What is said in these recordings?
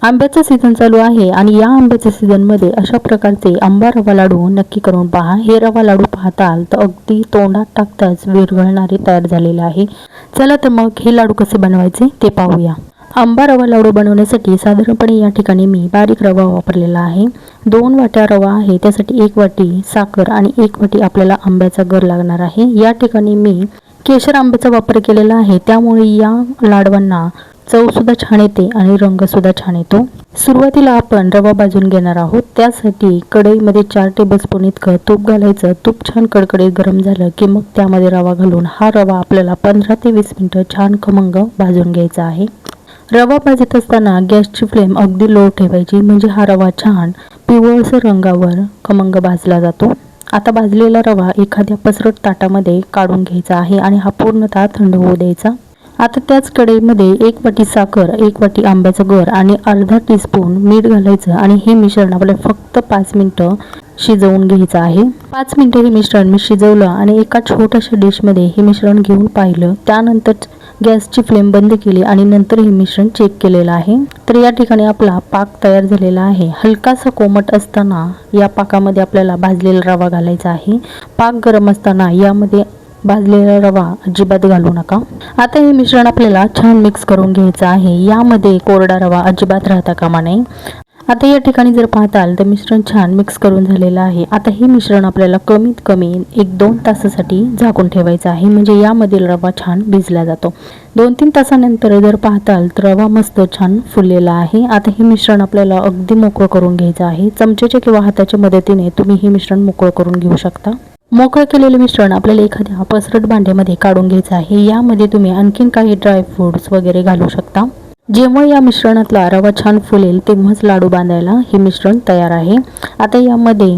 आंब्याचा सीझन चालू आहे आणि या आंब्याच्या सीझनमध्ये अशा प्रकारचे आंबा रवा लाडू नक्की करून पहा। हे रवा लाडू पाहताल तर अगदी तोंडात टाकताच विरघळणारे तयार झालेले आहे। चला तर मग हे लाडू कसे बनवायचे ते पाहूया। आंबा रवा लाडू बनवण्यासाठी साधारणपणे या ठिकाणी मी बारीक रवा वापरलेला आहे। 2 वाट्या रवा आहे, त्यासाठी 1 वाटी साखर आणि 1 वाटी आपल्याला आंब्याचा गर लागणार आहे। या ठिकाणी मी केशर आंब्याचा वापर केलेला आहे, त्यामुळे या लाडवांना चव सुद्धा छान येते आणि रंग सुद्धा छान येतो। सुरुवातीला आपण रवा भाजून घेणार आहोत। त्यासाठी कढईमध्ये 4 टेबलस्पून इतकं तूप घालायचं। तूप छान कडकडीत गरम झालं की मग त्यामध्ये रवा घालून हा रवा आपल्याला 15 ते 20 मिनिटं छान खमंग भाजून घ्यायचा आहे। रवा भाजत असताना गॅसची फ्लेम अगदी लो ठेवायची, म्हणजे हा रवा छान पिवळसर रंगावर खमंग भाजला जातो। आता भाजलेला रवा एखाद्या पसरट ताटामध्ये काढून घ्यायचा आहे आणि हा पूर्णतः थंड होऊ द्यायचा। आता त्याच कढईमध्ये 1 वाटी साखर, 1 वाटी आंब्याचा गर आणि अर्धा टीस्पून मीठ घालायचं आणि हे मिश्रण आपल्याला फक्त 5 मिनिटं शिजवून घ्यायचं आहे। 5 मिनिटं हे मिश्रण मी शिजवलं आणि एका छोट्याशा डिशमध्ये हे मिश्रण घेऊन पाहिलं। त्यानंतर गॅसची फ्लेम बंद केली आणि नंतर हे मिश्रण चेक केलेलं आहे। तर या ठिकाणी आपला पाक तयार झालेला आहे। हलकासा कोमट असताना या पाकामध्ये आपल्याला भाजलेला रवा घालायचा आहे। पाक गरम असताना यामध्ये भाजलेला रवा अजिबात घालू नका। आता हे मिश्रण आपल्याला छान मिक्स करून घ्यायचं आहे। यामध्ये कोरडा रवा अजिबात राहता कामा नये। आता या ठिकाणी जर पाहताल तर मिश्रण छान मिक्स करून झालेलं आहे। आता हे मिश्रण आपल्याला कमीत कमी 1-2 तासासाठी झाकून ठेवायचं आहे, म्हणजे यामधील रवा छान भिजला जातो। 2-3 तासानंतर जर पाहताल तर रवा मस्त छान फुललेला आहे। आता हे मिश्रण आपल्याला अगदी मोकळं करून घ्यायचं आहे। चमच्याच्या किंवा हाताच्या मदतीने तुम्ही हे मिश्रण मोकळं करून घेऊ शकता। मोकळं केलेले मिश्रण आपल्याला एखाद्या पसरट भांड्यामध्ये काढून घ्यायचं आहे। यामध्ये तुम्ही आणखीन काही ड्रायफ्रुट्स वगैरे घालू शकता। जेव्हा या मिश्रणातला रवा छान फुलेल तेव्हाच लाडू बांधायला हे मिश्रण तयार आहे। आता यामध्ये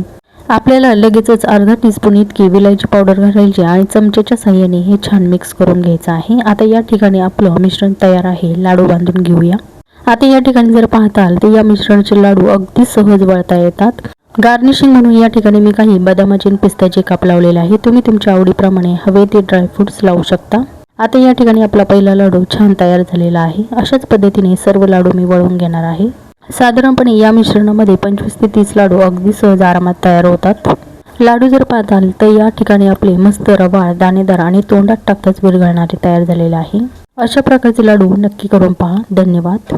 आपल्याला लगेचच अर्धा टीस्पून इतकी विलायची पावडर घालायची आणि चमच्याच्या साहाय्याने हे छान मिक्स करून घ्यायचं आहे। आता या ठिकाणी आपलं मिश्रण तयार आहे, लाडू बांधून घेऊया। आता या ठिकाणी जर पाहताल तर या मिश्रणाचे लाडू अगदी सहज वळता येतात। गार्निशिंग म्हणून या ठिकाणी मी काही बदामाचे आणि पिस्त्याचे काप लावलेले आहे। तुम्ही तुमच्या आवडीप्रमाणे हवे ते ड्रायफ्रुट्स लावू शकता। आता या ठिकाणी आपला पहिला लाडू छान तयार झालेला आहे। अशाच पद्धतीने सर्व लाडू मी वळून घेणार आहे। साधारणपणे या मिश्रणामध्ये 25 ते 30 लाडू अगदी सहज आरामात तयार होतात। लाडू जर पाहताल तर या ठिकाणी आपले मस्त रवाळ, दाणेदार आणि तोंडात टाकताच विरघळणारे तयार झालेले आहे। अशा प्रकारचे लाडू नक्की करून पहा। धन्यवाद।